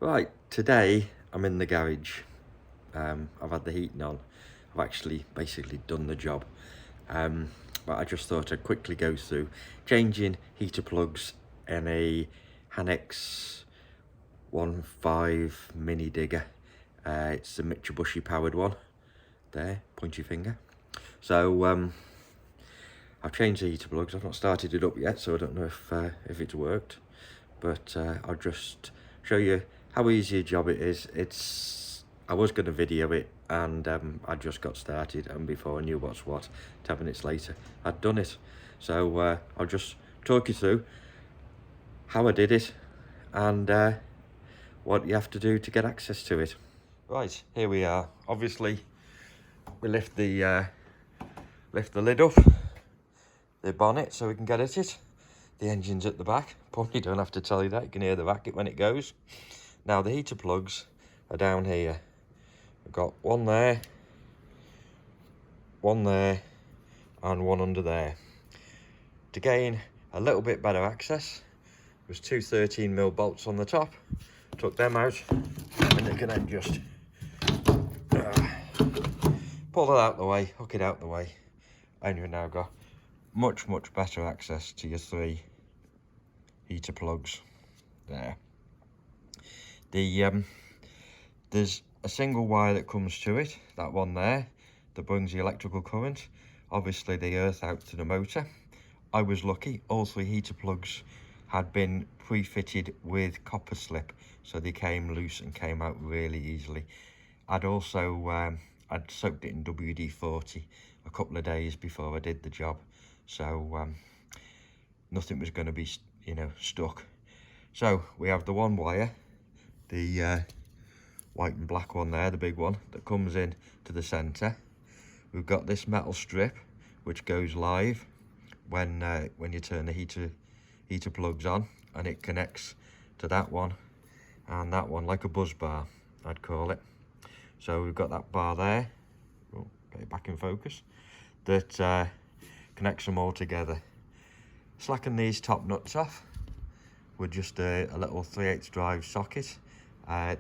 Right, today I'm in the garage. I've had the heating on. I've actually basically done the job. But I just thought I'd quickly go through changing heater plugs in a Hanex 1.5 mini digger. It's the Mitsubishi powered one. There, pointy finger. So I've changed the heater plugs. I've not started it up yet, so I don't know if it's worked. But I'll just show you how easy a job it is. I was going to video it, and I just got started, and before I knew what's what, 10 minutes later, I'd done it. So I'll just talk you through how I did it, and what you have to do to get access to it. Right, here we are. Obviously, we lift the lid up, the bonnet, so we can get at it. The engine's at the back. Probably don't have to tell you that. You can hear the racket when it goes. Now the heater plugs are down here. I've got one there, and one under there. To gain a little bit better access, there's two 13mm bolts on the top. Took them out, and you can then just pull it out the way, hook it out the way, and you've now got much better access to your three heater plugs there. There's a single wire that comes to it, that one there, that brings the electrical current. Obviously the earth out to the motor. I was lucky, all three heater plugs had been pre-fitted with copper slip, so they came loose and came out really easily. I'd also I'd soaked it in WD-40 a couple of days before I did the job, so nothing was going to be, stuck. So we have the one wire, the white and black one there, the big one that comes in to the center. We've got this metal strip which goes live when you turn the heater plugs on, and it connects to that one and that one, like a buzz bar, I'd call it. So we've got that bar there, get it back in focus, that connects them all together. Slacken these top nuts off with just a little 3/8 drive socket.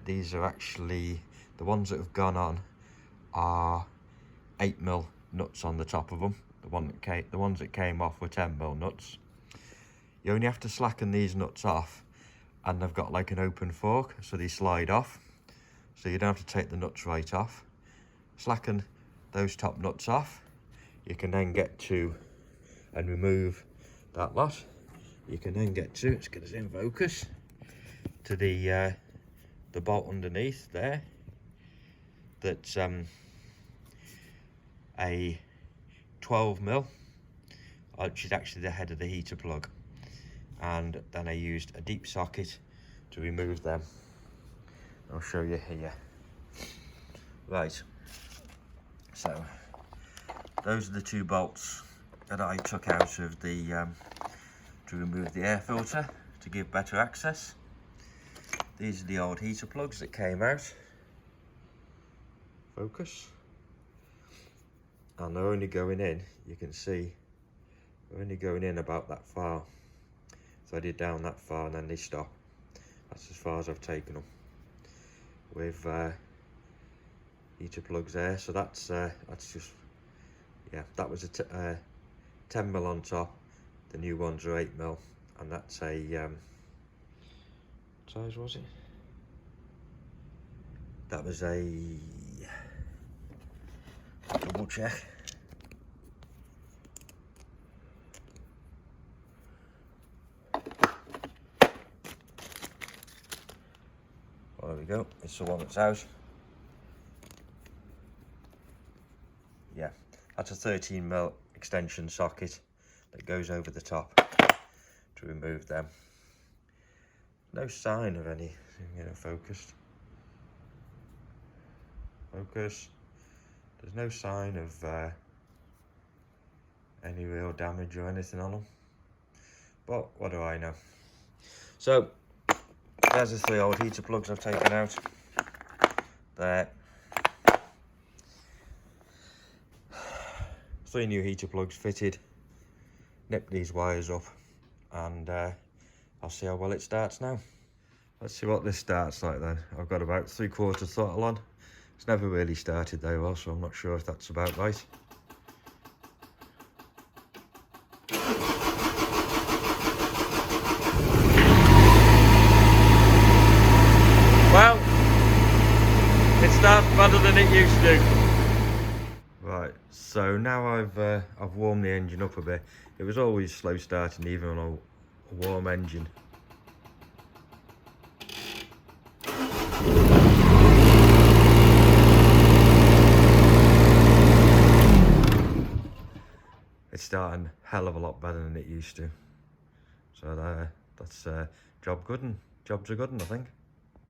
These are actually, the ones that have gone on are 8mm nuts on the top of them. The ones that came off were 10mm nuts. You only have to slacken these nuts off, and they've got like an open fork, so they slide off. So you don't have to take the nuts right off. Slacken those top nuts off. You can then get to and remove that lot. You can then get to, let's get us in focus, to the bolt underneath there. That's a 12mm, which is actually the head of the heater plug. And then I used a deep socket to remove them. I'll show you here. Right, so those are the two bolts that I took out of the to remove the air filter to give better access. These are the old heater plugs that came out. Focus. And they're only going in, you can see, they're only going in about that far. So I did down that far and then they stop. That's as far as I've taken them with heater plugs there. So that's just, yeah, that was a 10mm on top. The new ones are 8mm, and that's a what size was it? That was a, double check. Well, there we go, it's the one that's out. Yeah, that's a 13mm extension socket that goes over the top to remove them. No sign of any, focused. Focus. There's no sign of any real damage or anything on them. But what do I know? So, there's the three old heater plugs I've taken out. There. 3 new heater plugs fitted. Nip these wires up, and I'll see how well it starts now. Let's see what this starts like then. I've got about 3/4 throttle on. It's never really started very well, so I'm not sure if that's about right. Well, it starts better than it used to. Right, so now I've warmed the engine up a bit. It was always slow starting even on a warm engine. It's starting a hell of a lot better than it used to. So that's job good, and jobs are good, I think.